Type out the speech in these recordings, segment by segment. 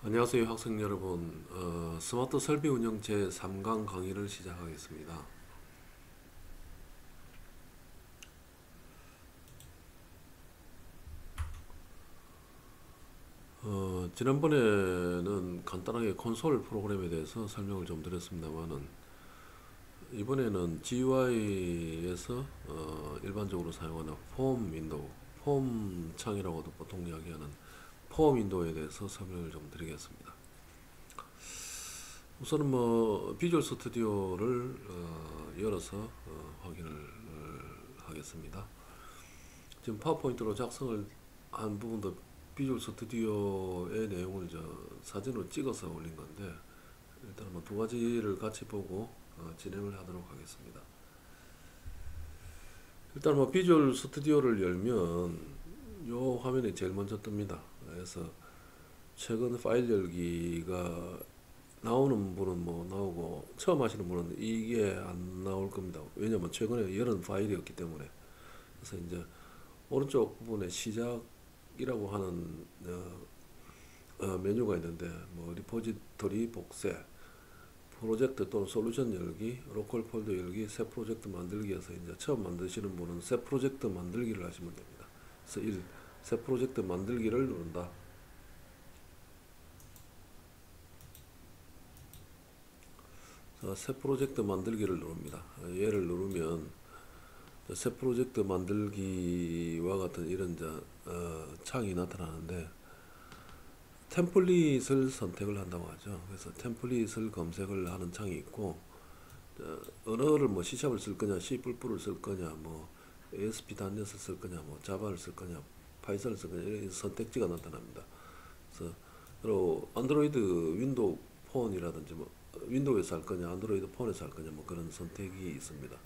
안녕하세요 학생 여러분. 스마트 설비 운영 제3강 강의를 시작하겠습니다. 지난번에는 간단하게 콘솔 프로그램에 대해서 설명을 좀 드렸습니다만은 이번에는 GUI에서 일반적으로 사용하는 폼 윈도우, 폼 창이라고도 보통 이야기하는 폼 윈도우에 대해서 설명을 좀 드리겠습니다. 우선은 비주얼 스튜디오를 열어서 확인을 하겠습니다. 지금 파워포인트로 작성을 한 부분도 비주얼 스튜디오의 내용을 사진으로 찍어서 올린 건데, 일단 두 가지를 같이 보고 진행을 하도록 하겠습니다. 일단 비주얼 스튜디오를 열면 요 화면이 제일 먼저 뜹니다. 그래서 최근 파일 열기가 나오는 분은 나오고 처음 하시는 분은 이게 안 나올 겁니다. 왜냐면 최근에 열은 파일이었기 때문에. 그래서 이제 오른쪽 부분에 시작이라고 하는 메뉴가 있는데, 리포지터리 복새, 프로젝트 또는 솔루션 열기, 로컬 폴더 열기, 새 프로젝트 만들기에서 이제 처음 만드시는 분은 새 프로젝트 만들기를 하시면 됩니다. 그래서 새 프로젝트 만들기를 누른다. 새 프로젝트 만들기를 누릅니다. 얘를 누르면 새 프로젝트 만들기와 같은 이런 창이 나타나는데, 템플릿을 선택을 한다고 하죠. 그래서 템플릿을 검색을 하는 창이 있고, 언어를 C샵을 쓸 거냐, C++를 쓸 거냐, ASP.NET을 쓸 거냐, 자바를 쓸 거냐, 파이썬을 쓸 거냐, 이런 선택지가 나타납니다. 그래서 안드로이드 윈도우 폰이라든지 윈도우에서 할 거냐, 안드로이드 폰에서 할 거냐, 그런 선택이 있습니다.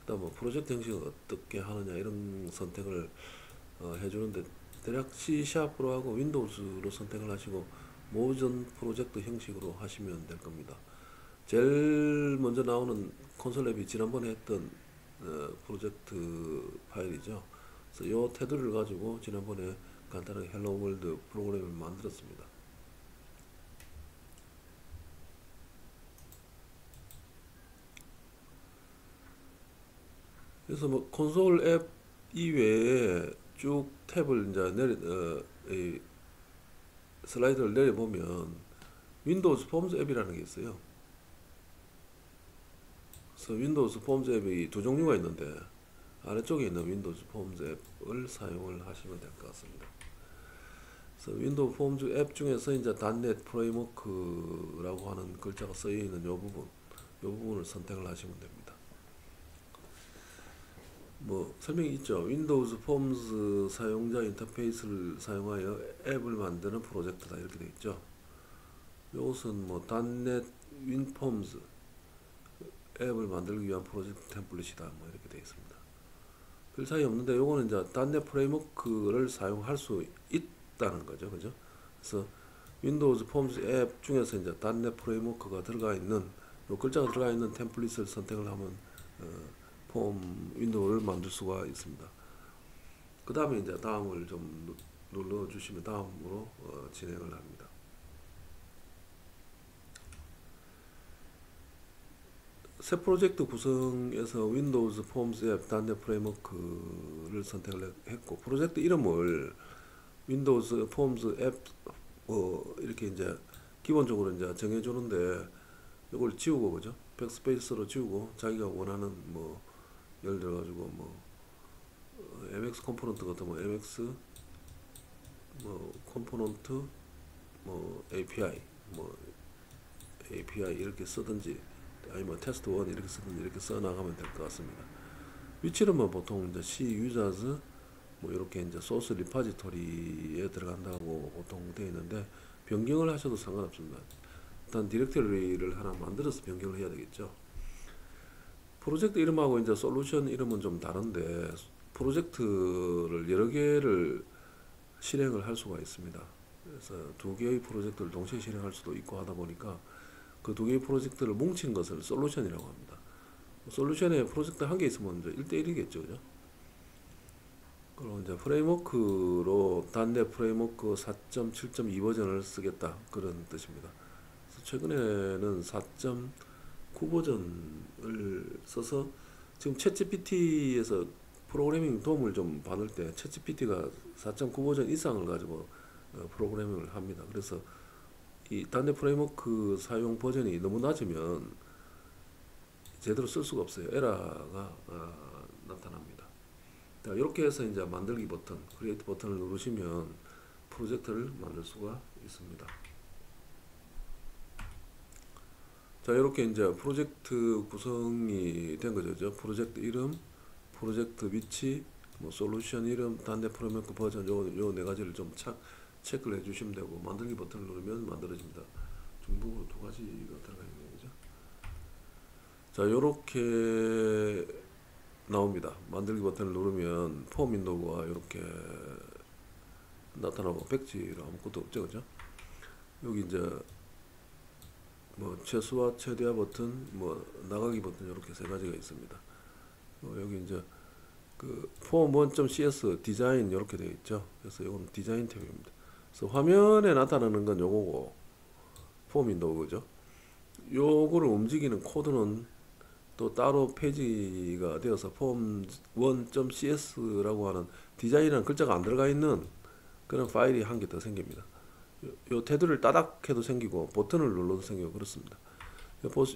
그다음 프로젝트 형식을 어떻게 하느냐, 이런 선택을 해주는데, 대략 C#하고 윈도우즈로 선택을 하시고 모전 프로젝트 형식으로 하시면 될 겁니다. 제일 먼저 나오는 콘솔 앱이 지난번에 했던 프로젝트 파일이죠. 그래서 이 테두리를 가지고 지난번에 간단하게 헬로 월드 프로그램을 만들었습니다. 그래서 콘솔 앱 이외에 쭉 탭을 이제 슬라이드를 내려보면 윈도우즈 폼즈 앱이라는 게 있어요. 그래서 윈도우즈 폼즈 앱이 두 종류가 있는데, 아래쪽에 있는 윈도우즈 폼즈 앱을 사용을 하시면 될 것 같습니다. 그래서 윈도우 폼즈 앱 중에서 이제 .NET 프레임워크라고 하는 글자가 쓰여 있는 이 부분을 선택을 하시면 됩니다. 설명이 있죠. 윈도우즈 폼즈 사용자 인터페이스를 사용하여 앱을 만드는 프로젝트다, 이렇게 되어 있죠. 이것은 .NET 윈폼즈 앱을 만들기 위한 프로젝트 템플릿이다, 이렇게 되어 있습니다. 별 차이 없는데, 요거는 이제 .NET 프레임워크를 사용할 수 있다는 거죠. 그죠? 그래서 윈도우즈 폼즈 앱 중에서 이제 .NET 프레임워크가 들어가 있는, 요 글자가 들어가 있는 템플릿을 선택을 하면 폼 윈도우를 만들 수가 있습니다. 그 다음에 이제 다음을 좀 눌러주시면 다음으로 진행을 합니다. 새 프로젝트 구성에서 윈도우즈 폼즈 앱 .NET 프레임워크를 선택을 했고, 프로젝트 이름을 윈도우즈 폼즈 앱 이렇게 이제 기본적으로 이제 정해주는데, 이걸 지우고, 그죠? 백스페이스로 지우고 자기가 원하는 예를 들어 가지고 MX 컴포넌트 같은 MX 컴포넌트 API API 이렇게 쓰든지, 아니면 테스트 1 이렇게 쓰든지, 이렇게 써 나가면 될 것 같습니다. 위치는 보통 이제 C 유저즈 이렇게 이제 소스 리파지토리에 들어간다고 보통 되어 있는데, 변경을 하셔도 상관없습니다. 일단 디렉터리를 하나 만들어서 변경을 해야 되겠죠. 프로젝트 이름하고 이제 솔루션 이름은 좀 다른데, 프로젝트를 여러 개를 실행을 할 수가 있습니다. 그래서 두 개의 프로젝트를 동시에 실행할 수도 있고 하다 보니까 그 두 개의 프로젝트를 뭉친 것을 솔루션이라고 합니다. 솔루션에 프로젝트 한 개 있으면 이제 1대1이겠죠. 그죠? 그리고 이제 프레임워크로 단내 프레임워크 4.7.2 버전을 쓰겠다 그런 뜻입니다. 그래서 최근에는 4.9 버전을 써서 지금 챗GPT에서 프로그래밍 도움을 좀 받을 때 챗GPT가 4.9 버전 이상을 가지고 프로그래밍을 합니다. 그래서 이 단내 프레임워크 사용 버전이 너무 낮으면 제대로 쓸 수가 없어요. 에러가 나타납니다. 자, 이렇게 해서 이제 만들기 버튼, 크리에이트 버튼을 누르시면 프로젝트를 만들 수가 있습니다. 자, 이렇게 이제 프로젝트 구성이 된 거죠. 프로젝트 이름, 프로젝트 위치, 뭐 솔루션 이름, 단내 프레임워크 버전 요 네 가지를 좀 체크를 해주시면 되고 만들기 버튼을 누르면 만들어집니다. 중복으로 두 가지가 들어가 있네요, 그죠? 자, 요렇게 나옵니다. 만들기 버튼을 누르면 폼 윈도우가 이렇게 나타나고 백지로 아무것도 없죠, 그죠? 여기 이제 뭐 최소화 최대화 버튼, 뭐 나가기 버튼 이렇게 세 가지가 있습니다. 여기 이제 그 폼 1.cs 디자인 이렇게 되어 있죠. 그래서 이건 디자인 탭입니다. 그래서 화면에 나타나는 건 요거고 폼 윈도우 그죠? 요거를 움직이는 코드는 또 따로 페이지가 되어서 폼 1.cs라고 하는 디자인이라는 글자가 안 들어가 있는 그런 파일이 한 개 더 생깁니다. 요 테두리를 따닥 해도 생기고 버튼을 눌러도 생기고 그렇습니다.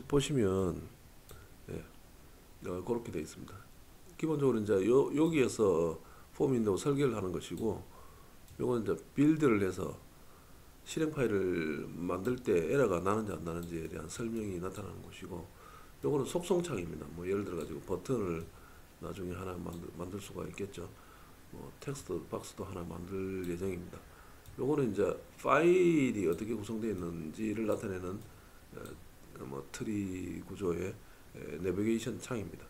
보시면 예, 그렇게 되어 있습니다. 기본적으로 이제 여기에서 폼 윈도우 설계를 하는 것이고 요건 이제 빌드를 해서 실행 파일을 만들 때 에러가 나는지 안 나는지에 대한 설명이 나타나는 것이고 요거는 속성창입니다. 뭐 예를 들어 가지고 버튼을 나중에 하나 만들 수가 있겠죠. 뭐 텍스트 박스도 하나 만들 예정입니다. 요거는 이제 파일이 어떻게 구성되어 있는지를 나타내는 뭐 트리 구조의 내비게이션 창입니다.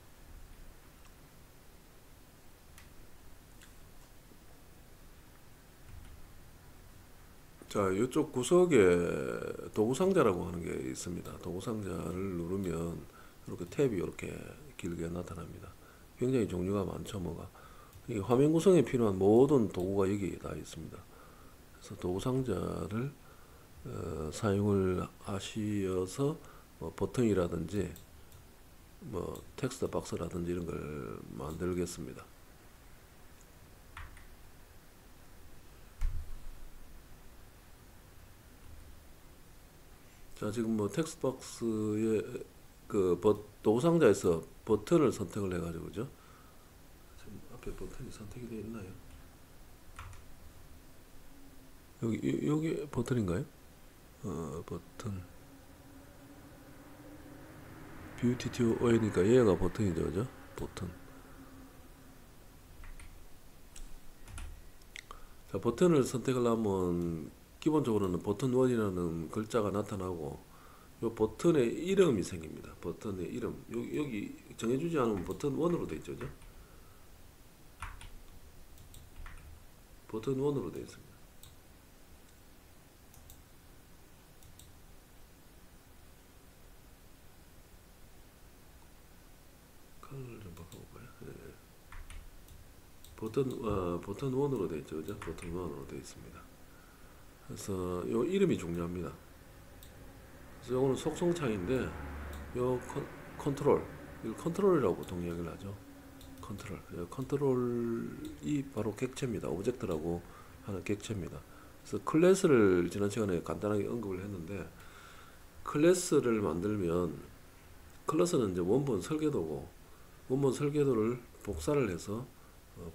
자, 이쪽 구석에 도구 상자라고 하는 게 있습니다. 도구 상자를 누르면 이렇게 탭이 이렇게 길게 나타납니다. 굉장히 종류가 많죠, 뭐가. 이 화면 구성에 필요한 모든 도구가 여기에 다 있습니다. 그래서 도구 상자를 사용을 하시어서 뭐 버튼이라든지 뭐 텍스트 박스라든지 이런 걸 만들겠습니다. 자, 지금 뭐 텍스트 박스에 그 도구 상자에서 버튼을 선택을 해가지고 그죠? 지금 앞에 버튼이 선택이 되어 있나요? 여기 버튼인가요? 버튼 뷰티튜어니까 얘가 버튼이죠, 그죠? 버튼. 자, 버튼을 선택을 하면 기본적으로는 버튼 1이라는 글자가 나타나고 요 버튼의 이름이 생깁니다. 버튼의 이름 여기 정해주지 않으면 버튼 1으로 되어 있죠, 그죠? 버튼 1으로 되어 있습니다. 컬러를 좀 바꿔볼까요? 네. 버튼 1으로 되어 있죠, 그죠? 버튼 1으로 되어 있습니다. 그래서 요 이름이 중요합니다. 그래서 요거는 속성창인데 요 컨트롤 이걸 컨트롤이라고 보통 이야기를 하죠. 컨트롤이 바로 객체입니다. 오브젝트라고 하는 객체입니다. 그래서 클래스를 지난 시간에 간단하게 언급을 했는데 클래스를 만들면 클래스는 이제 원본 설계도고 원본 설계도를 복사를 해서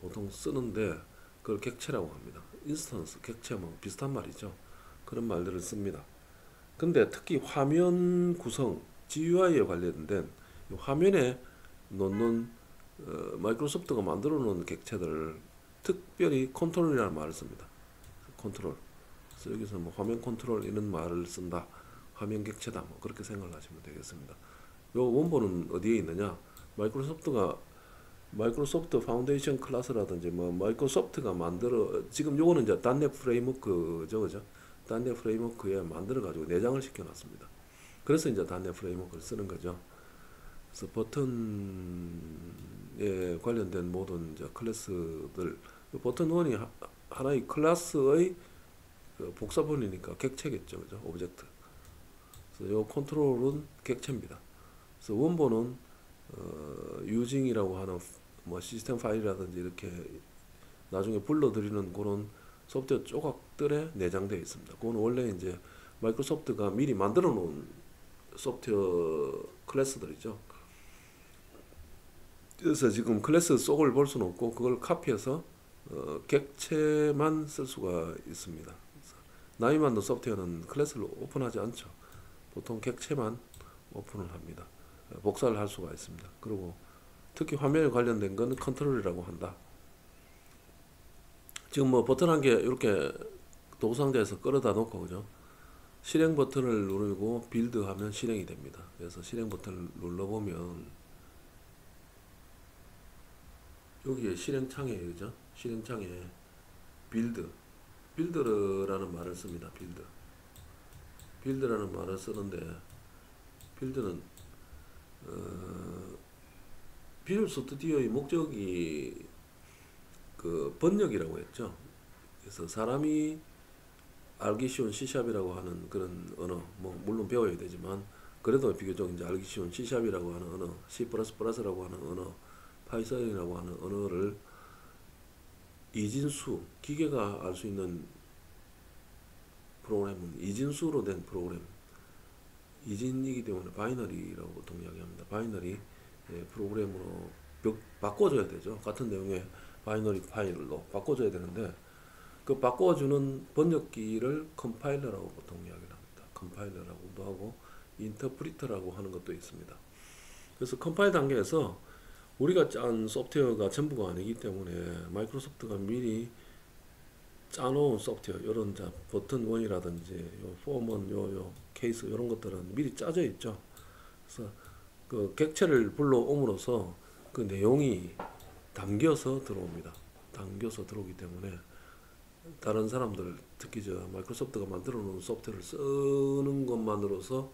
보통 쓰는데 그걸 객체라고 합니다. 인스턴스, 객체 뭐 비슷한 말이죠. 그런 말들을 씁니다. 근데 특히 화면 구성, GUI에 관련된 화면에 놓는 마이크로소프트가 만들어 놓은 객체들을 특별히 컨트롤이라는 말을 씁니다. 컨트롤. 그래서 여기서 뭐 화면 컨트롤 이런 말을 쓴다. 화면 객체다. 뭐 그렇게 생각을 하시면 되겠습니다. 요 원본은 어디에 있느냐? 마이크로소프트 파운데이션 클래스라든지 뭐 마이크로소프트가 만들어 지금 요거는 이제 단넷 프레임워크죠, 그죠? 단넷 프레임워크에 만들어 가지고 내장을 시켜 놨습니다. 그래서 이제 단넷 프레임워크를 쓰는 거죠. 그래서 버튼에 관련된 모든 이제 클래스들 버튼 1이 하나의 클래스의 그 복사본이니까 객체겠죠, 그죠? 오브젝트. 그래서 요 컨트롤은 객체입니다. 그래서 원본은 유징이라고 하는 뭐 시스템 파일이라든지 이렇게 나중에 불러들이는 그런 소프트웨어 조각들에 내장되어 있습니다. 그건 원래 이제 마이크로소프트가 미리 만들어 놓은 소프트웨어 클래스들이죠. 그래서 지금 클래스 속을 볼 수는 없고 그걸 카피해서 객체만 쓸 수가 있습니다. 나이만드 소프트웨어는 클래스를 오픈하지 않죠. 보통 객체만 오픈을 합니다. 복사를 할 수가 있습니다. 그리고 특히 화면에 관련된 건 컨트롤이라고 한다. 지금 뭐 버튼 한 개 이렇게 도구상자에서 끌어다 놓고 그죠? 실행 버튼을 누르고 빌드 하면 실행이 됩니다. 그래서 실행 버튼을 눌러보면 여기에 실행창에 그죠? 실행창에 빌드라는 말을 씁니다. 빌드라는 말을 쓰는데 빌드는 비주얼 스튜디오의 목적이 그 번역이라고 했죠. 그래서 사람이 알기 쉬운 C샵이라고 하는 그런 언어, 뭐 물론 배워야 되지만 그래도 비교적 이제 알기 쉬운 C샵이라고 하는 언어, C++라고 하는 언어, 파이썬이라고 하는 언어를 이진수, 기계가 알 수 있는 프로그램은 이진수로 된 프로그램, 이진이기 때문에 바이너리라고 보통 이야기합니다. 바이너리 프로그램으로 바꿔줘야 되죠. 같은 내용의 바이너리 파일로 바꿔줘야 되는데 그 바꿔주는 번역기를 컴파일러라고 보통 이야기를 합니다. 컴파일러라고도 하고 인터프리터라고 하는 것도 있습니다. 그래서 컴파일 단계에서 우리가 짠 소프트웨어가 전부가 아니기 때문에 마이크로소프트가 미리 짜놓은 소프트웨어 이런 자 버튼 1이라든지 요 폼은 요 케이스 이런 것들은 미리 짜져 있죠. 그래서 그 객체를 불러옴으로써 그 내용이 담겨서 들어옵니다. 담겨서 들어오기 때문에 다른 사람들 특히 저 마이크로소프트가 만들어 놓은 소프트웨어를 쓰는 것만으로서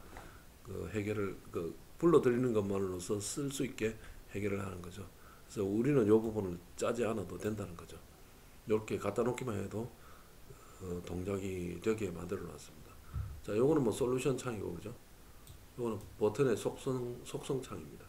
그 해결을 그 불러들이는 것만으로서 쓸 수 있게 해결을 하는 거죠. 그래서 우리는 이 부분을 짜지 않아도 된다는 거죠. 이렇게 갖다 놓기만 해도 동작이 되게 만들어 놨습니다. 자, 요거는 뭐 솔루션 창이고 그죠? 요거는 버튼의 속성 창입니다.